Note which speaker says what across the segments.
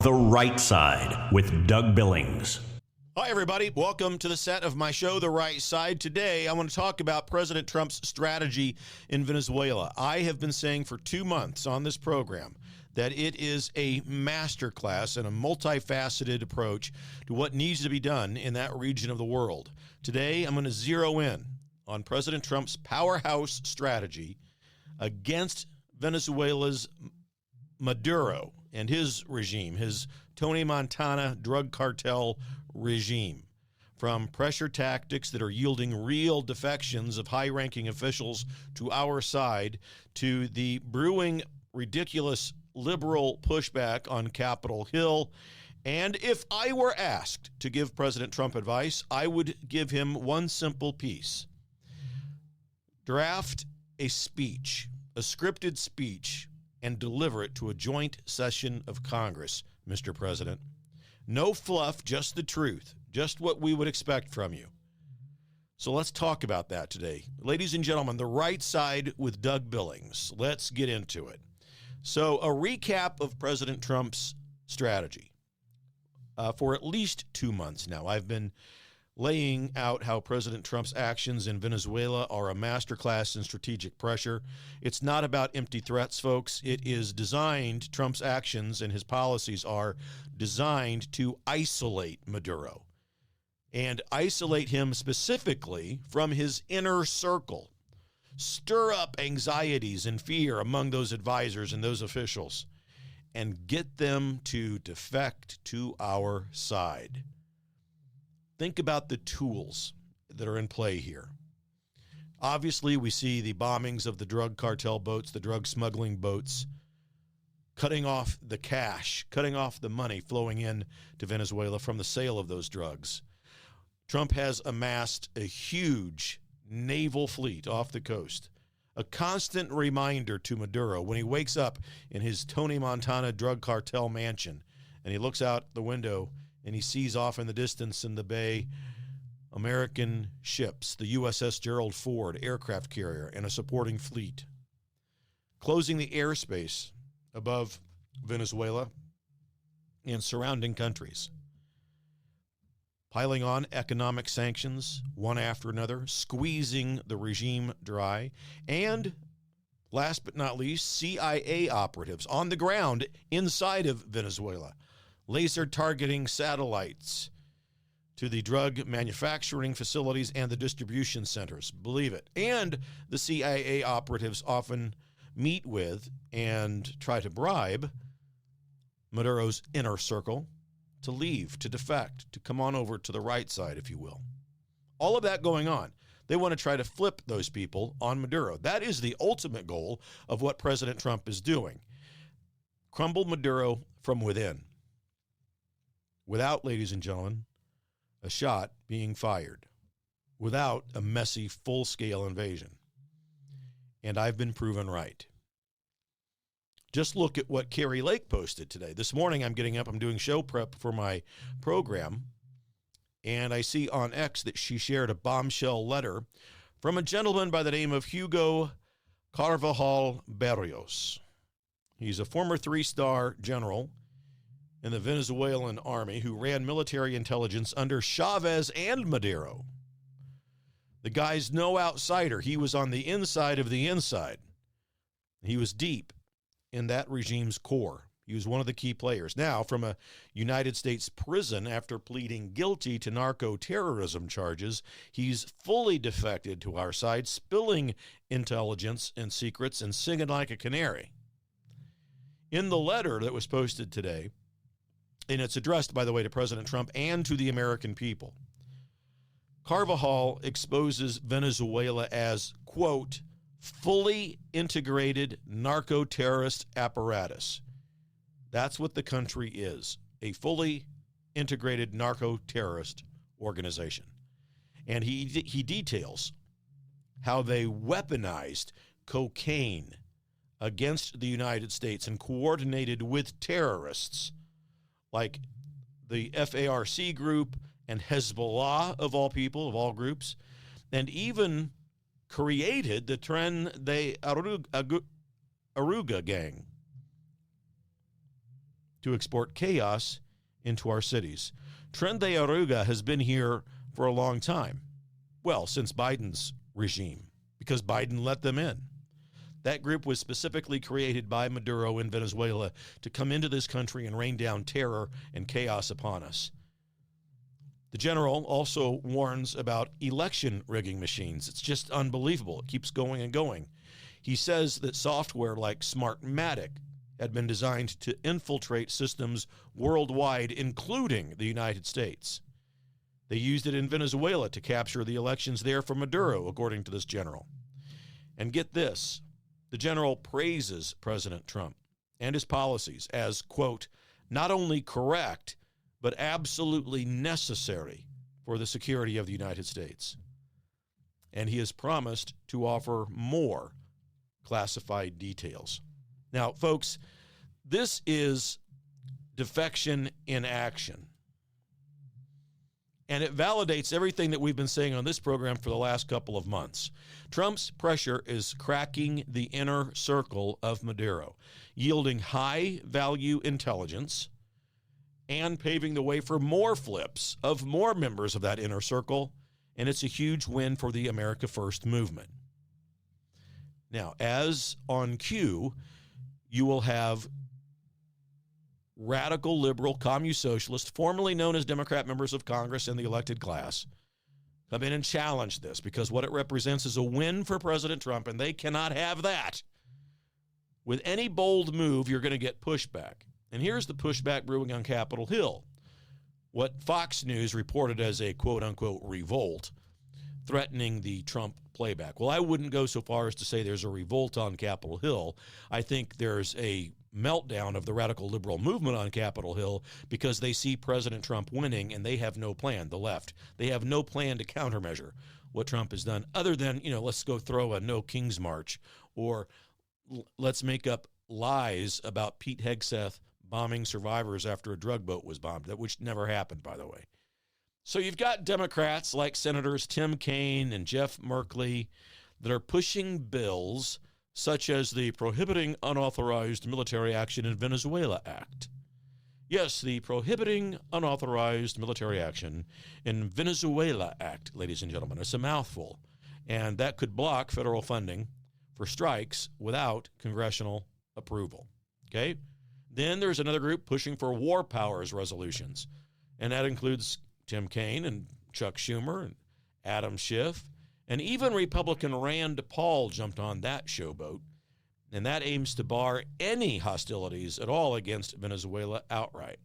Speaker 1: The Right Side with Doug Billings.
Speaker 2: Hi, everybody. Welcome to the set of my show, The Right Side. Today, I want to talk about President Trump's strategy in Venezuela. I have been saying for 2 months on this program that it is a masterclass and a multifaceted approach to what needs to be done in that region of the world. Today, I'm going to zero in on President Trump's powerhouse strategy against Venezuela's Maduro and his regime, his Tony Montana drug cartel regime. From pressure tactics that are yielding real defections of high-ranking officials to our side, to the brewing ridiculous liberal pushback on Capitol Hill. And if I were asked to give President Trump advice, I would give him one simple piece. Draft a speech, a scripted speech, and deliver it to a joint session of Congress, Mr. President. No fluff, just the truth, just what we would expect from you. So let's talk about that today. Ladies and gentlemen, The Right Side with Doug Billings. Let's get into it. So a recap of President Trump's strategy. For at least 2 months now, I've been laying out how President Trump's actions in Venezuela are a masterclass in strategic pressure. It's not about empty threats, folks. It is designed, Trump's actions and his policies are designed to isolate Maduro and isolate him specifically from his inner circle, stir up anxieties and fear among those advisors and those officials, and get them to defect to our side. Think about the tools that are in play here. Obviously, we see the bombings of the drug cartel boats, the drug smuggling boats, cutting off the cash, cutting off the money flowing in to Venezuela from the sale of those drugs. Trump has amassed a huge naval fleet off the coast, a constant reminder to Maduro when he wakes up in his Tony Montana drug cartel mansion and he looks out the window and he sees off in the distance in the bay American ships, the USS Gerald Ford aircraft carrier, and a supporting fleet, closing the airspace above Venezuela and surrounding countries, piling on economic sanctions one after another, squeezing the regime dry, and last but not least, CIA operatives on the ground inside of Venezuela, laser targeting satellites to the drug manufacturing facilities and the distribution centers. Believe it. And the CIA operatives often meet with and try to bribe Maduro's inner circle to leave, to defect, to come on over to the right side, if you will. All of that going on. They want to try to flip those people on Maduro. That is the ultimate goal of what President Trump is doing. Crumble Maduro from within. Without, ladies and gentlemen, a shot being fired. Without a messy, full-scale invasion. And I've been proven right. Just look at what Kari Lake posted today. This morning I'm getting up, I'm doing show prep for my program, and I see on X that she shared a bombshell letter from a gentleman by the name of Hugo Carvajal Barrios. He's a former 3-star general in the Venezuelan army who ran military intelligence under Chavez and Maduro. The guy's no outsider. He was on the inside of the inside. He was deep in that regime's core. He was one of the key players. Now, from a United States prison after pleading guilty to narco-terrorism charges, he's fully defected to our side, spilling intelligence and secrets and singing like a canary. In the letter that was posted today, and it's addressed, by the way, to President Trump and to the American people, Carvajal exposes Venezuela as, quote, fully integrated narco-terrorist apparatus. That's what the country is, a fully integrated narco-terrorist organization. And he details how they weaponized cocaine against the United States and coordinated with terrorists like the FARC group and Hezbollah, of all people, of all groups, and even created the Tren de Aruga gang. to export chaos into our cities. Tren de Arruga has been here for a long time. Well, since Biden's regime, because Biden let them in. That group was specifically created by Maduro in Venezuela to come into this country and rain down terror and chaos upon us. The general also warns about election rigging machines. It's just unbelievable. It keeps going and going. He says that software like Smartmatic had been designed to infiltrate systems worldwide, including the United States. They used it in Venezuela to capture the elections there for Maduro, according to this general. And get this, the general praises President Trump and his policies as, quote, not only correct, but absolutely necessary for the security of the United States. And he has promised to offer more classified details. Now, folks, this is defection in action. And it validates everything that we've been saying on this program for the last couple of months. Trump's pressure is cracking the inner circle of Maduro, yielding high-value intelligence and paving the way for more flips of more members of that inner circle, and it's a huge win for the America First movement. Now, as on cue, you will have radical liberal communist socialists, formerly known as Democrat members of Congress and the elected class, come in and challenge this because what it represents is a win for President Trump, and they cannot have that. With any bold move, you're going to get pushback. And here's the pushback brewing on Capitol Hill. What Fox News reported as a quote-unquote revolt threatening the Trump playback. Well, I wouldn't go so far as to say there's a revolt on Capitol Hill. I think there's a meltdown of the radical liberal movement on Capitol Hill because they see President Trump winning and they have no plan, the left. They have no plan to countermeasure what Trump has done other than, let's go throw a no King's March or let's make up lies about Pete Hegseth bombing survivors after a drug boat was bombed, which never happened, by the way. So you've got Democrats like Senators Tim Kaine and Jeff Merkley that are pushing bills such as the Prohibiting Unauthorized Military Action in Venezuela Act. Yes, the Prohibiting Unauthorized Military Action in Venezuela Act, ladies and gentlemen. It's a mouthful, and that could block federal funding for strikes without congressional approval. Okay? Then there's another group pushing for war powers resolutions, and that includes Tim Kaine and Chuck Schumer and Adam Schiff, and even Republican Rand Paul jumped on that showboat, and that aims to bar any hostilities at all against Venezuela outright.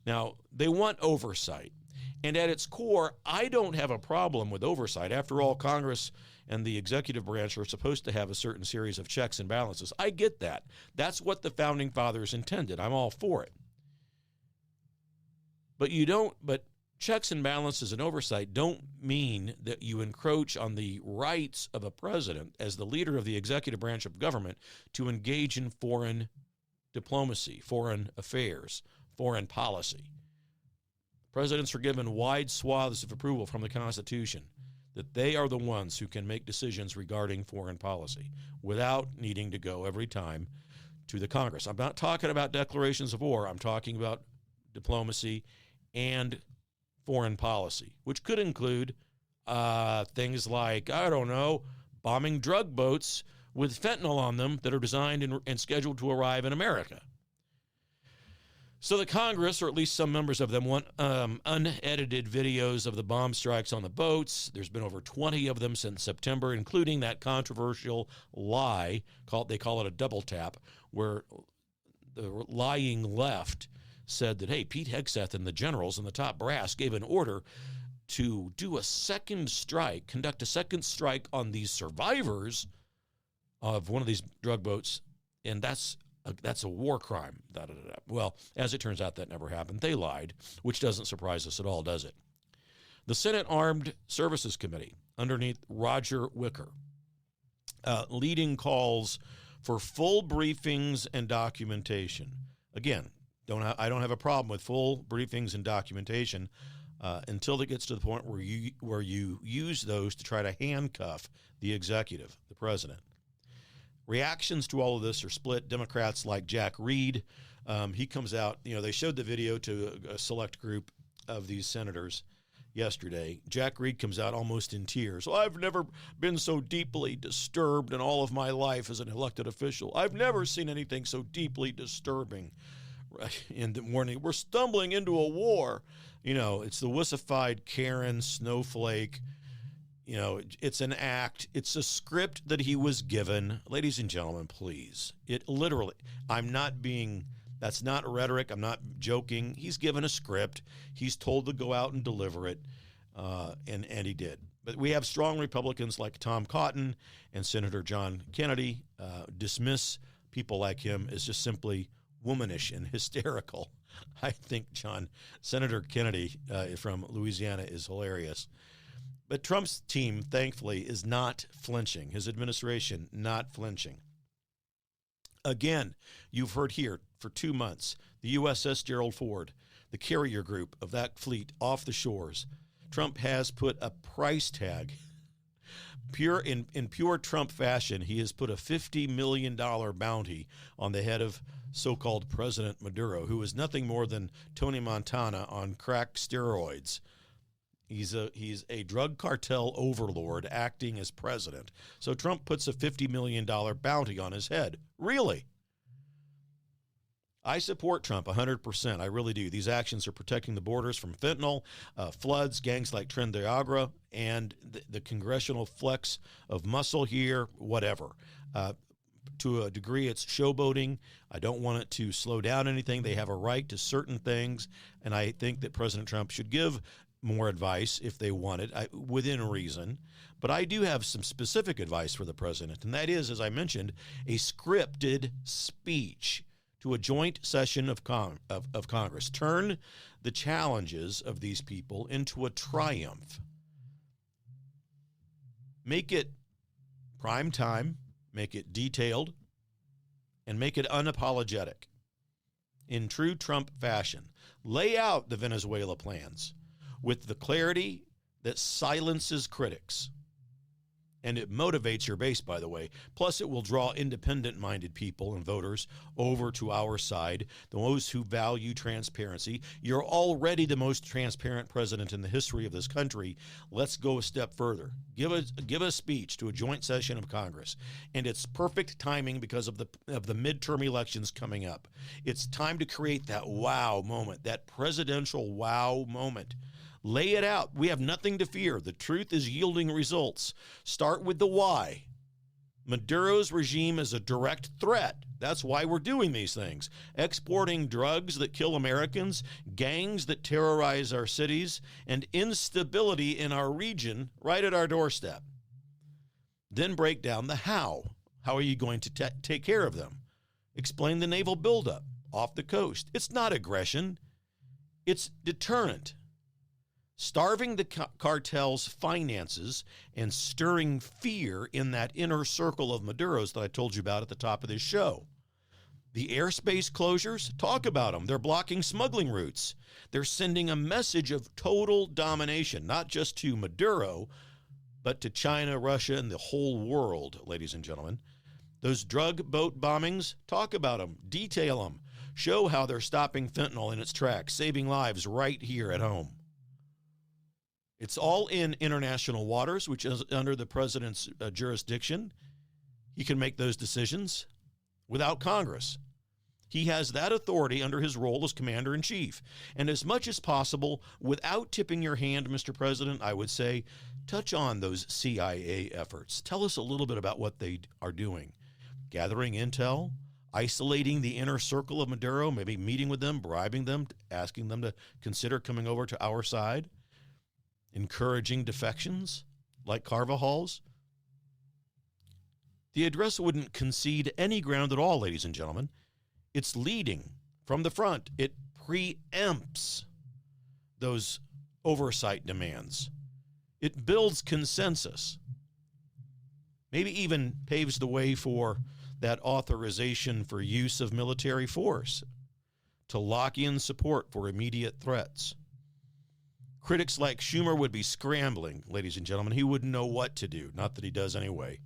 Speaker 2: Now, they want oversight, and at its core, I don't have a problem with oversight. After all, Congress and the executive branch are supposed to have a certain series of checks and balances. I get that. That's what the Founding Fathers intended. I'm all for it. But checks and balances and oversight don't mean that you encroach on the rights of a president as the leader of the executive branch of government to engage in foreign diplomacy, foreign affairs, foreign policy. Presidents are given wide swaths of approval from the Constitution that they are the ones who can make decisions regarding foreign policy without needing to go every time to the Congress. I'm not talking about declarations of war. I'm talking about diplomacy and foreign policy, which could include things like, bombing drug boats with fentanyl on them that are designed and scheduled to arrive in America. So the Congress, or at least some members of them, want unedited videos of the bomb strikes on the boats. There's been over 20 of them since September, including that controversial lie, they call it a double tap, where the lying left said that, hey, Pete Hegseth and the generals and the top brass gave an order to do a second strike, conduct a second strike on these survivors of one of these drug boats, and that's a war crime. Well, as it turns out, that never happened. They lied, which doesn't surprise us at all, does it? The Senate Armed Services Committee, underneath Roger Wicker, leading calls for full briefings and documentation. Again, I don't have a problem with full briefings and documentation until it gets to the point where you use those to try to handcuff the executive, the president. Reactions to all of this are split. Democrats like Jack Reed He comes out, they showed the video to a select group of these senators yesterday. Jack Reed comes out almost in tears. Well, I've never been so deeply disturbed in all of my life as an elected official. I've never seen anything so deeply disturbing. In the morning, we're stumbling into a war. It's the wussified Karen snowflake. It's an act. It's a script that he was given. Ladies and gentlemen, please. It literally, that's not rhetoric. I'm not joking. He's given a script. He's told to go out and deliver it, and he did. But we have strong Republicans like Tom Cotton and Senator John Kennedy dismiss people like him as just simply womanish and hysterical. I think Senator Kennedy from Louisiana is hilarious. But Trump's team, thankfully, is not flinching. His administration not flinching. Again, you've heard here for 2 months, the USS Gerald Ford, the carrier group of that fleet off the shores. Trump has put a price tag. In pure Trump fashion, he has put a $50 million bounty on the head of so-called President Maduro, who is nothing more than Tony Montana on crack steroids. He's a drug cartel overlord acting as president. So Trump puts a $50 million bounty on his head. Really? I support Trump 100%. I really do. These actions are protecting the borders from fentanyl, floods, gangs like Tren de Agua, and the congressional flex of muscle here, whatever. To a degree, it's showboating. I don't want it to slow down anything. They have a right to certain things, and I think that President Trump should give more advice if they want it, within reason. But I do have some specific advice for the president, and that is, as I mentioned, a scripted speech to a joint session of Congress. Turn the challenges of these people into a triumph. Make it prime time, make it detailed, and make it unapologetic. In true Trump fashion, lay out the Venezuela plans with the clarity that silences critics. And it motivates your base, by the way. Plus, it will draw independent-minded people and voters over to our side, those who value transparency. You're already the most transparent president in the history of this country. Let's go a step further. Give a speech to a joint session of Congress. And it's perfect timing because of the midterm elections coming up. It's time to create that wow moment, that presidential wow moment. Lay it out. We have nothing to fear. The truth is yielding results. Start with the why. Maduro's regime is a direct threat. That's why we're doing these things. Exporting drugs that kill Americans, gangs that terrorize our cities, and instability in our region right at our doorstep. Then break down the how. How are you going to take care of them? Explain the naval buildup off the coast. It's not aggression. It's deterrent. Starving the cartel's finances and stirring fear in that inner circle of Maduro's that I told you about at the top of this show. The airspace closures, talk about them. They're blocking smuggling routes. They're sending a message of total domination, not just to Maduro, but to China, Russia, and the whole world, ladies and gentlemen. Those drug boat bombings, talk about them, detail them. Show how they're stopping fentanyl in its tracks, saving lives right here at home. It's all in international waters, which is under the president's jurisdiction. He can make those decisions without Congress. He has that authority under his role as commander-in-chief. And as much as possible, without tipping your hand, Mr. President, I would say, touch on those CIA efforts. Tell us a little bit about what they are doing. Gathering intel, isolating the inner circle of Maduro, maybe meeting with them, bribing them, asking them to consider coming over to our side. Encouraging defections like Carvajal's. The address wouldn't concede any ground at all, ladies and gentlemen. It's leading from the front. It preempts those oversight demands. It builds consensus. Maybe even paves the way for that authorization for use of military force to lock in support for immediate threats. Critics like Schumer would be scrambling, ladies and gentlemen. He wouldn't know what to do, not that he does anyway.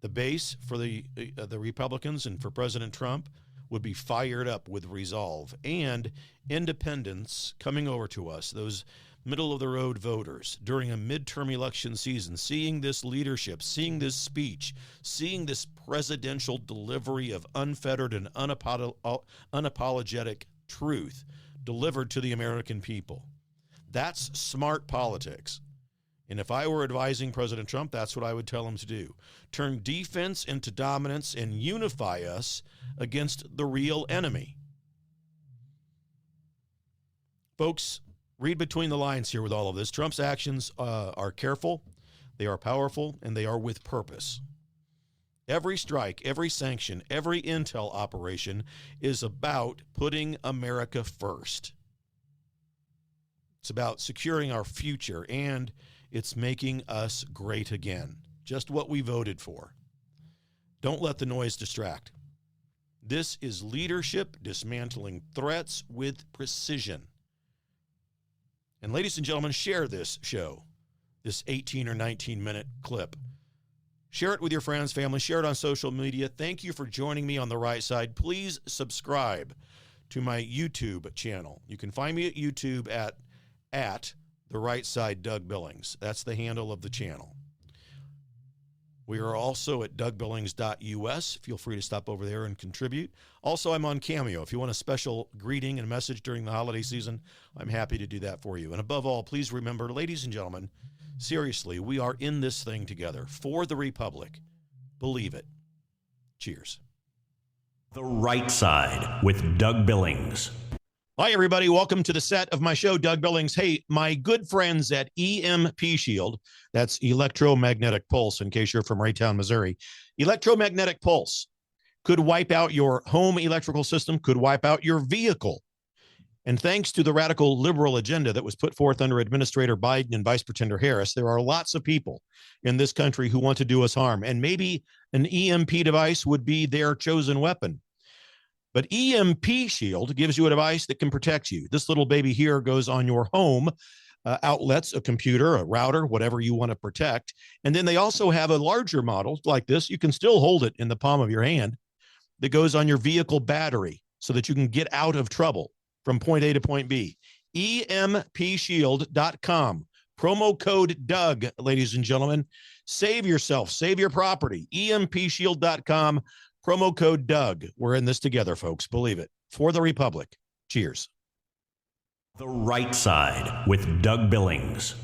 Speaker 2: The base for the Republicans and for President Trump would be fired up with resolve and independents coming over to us, those middle-of-the-road voters during a midterm election season, seeing this leadership, seeing this speech, seeing this presidential delivery of unfettered and unapologetic truth delivered to the American people. That's smart politics. And if I were advising President Trump, that's what I would tell him to do. Turn defense into dominance and unify us against the real enemy. Folks, read between the lines here with all of this. Trump's actions are careful, they are powerful, and they are with purpose. Every strike, every sanction, every intel operation is about putting America first. It's about securing our future, and it's making us great again. Just what we voted for. Don't let the noise distract. This is leadership dismantling threats with precision. And ladies and gentlemen, share this show, this 18 or 19-minute clip. Share it with your friends, family. Share it on social media. Thank you for joining me on the right side. Please subscribe to my YouTube channel. You can find me at YouTube at the right side Doug Billings. That's the handle of the channel. We are also at DougBillings.us. Feel free to stop over there and contribute. Also, I'm on Cameo. If you want a special greeting and message during the holiday season, I'm happy to do that for you. And above all, please remember, ladies and gentlemen, seriously, we are in this thing together for the Republic. Believe it. Cheers.
Speaker 1: The Right Side with Doug Billings.
Speaker 2: Hi, everybody. Welcome to the set of my show, Doug Billings. Hey, my good friends at EMP Shield, that's electromagnetic pulse, in case you're from Raytown, Missouri. Electromagnetic pulse could wipe out your home electrical system, could wipe out your vehicle. And thanks to the radical liberal agenda that was put forth under Administrator Biden and Vice Pretender Harris, there are lots of people in this country who want to do us harm. And maybe an EMP device would be their chosen weapon. But EMP Shield gives you a device that can protect you. This little baby here goes on your home outlets, a computer, a router, whatever you want to protect. And then they also have a larger model like this. You can still hold it in the palm of your hand that goes on your vehicle battery so that you can get out of trouble from point A to point B. EMPshield.com. Promo code Doug, ladies and gentlemen. Save yourself. Save your property. EMPshield.com. Promo code Doug. We're in this together, folks. Believe it. For the Republic. Cheers.
Speaker 1: The Right Side with Doug Billings.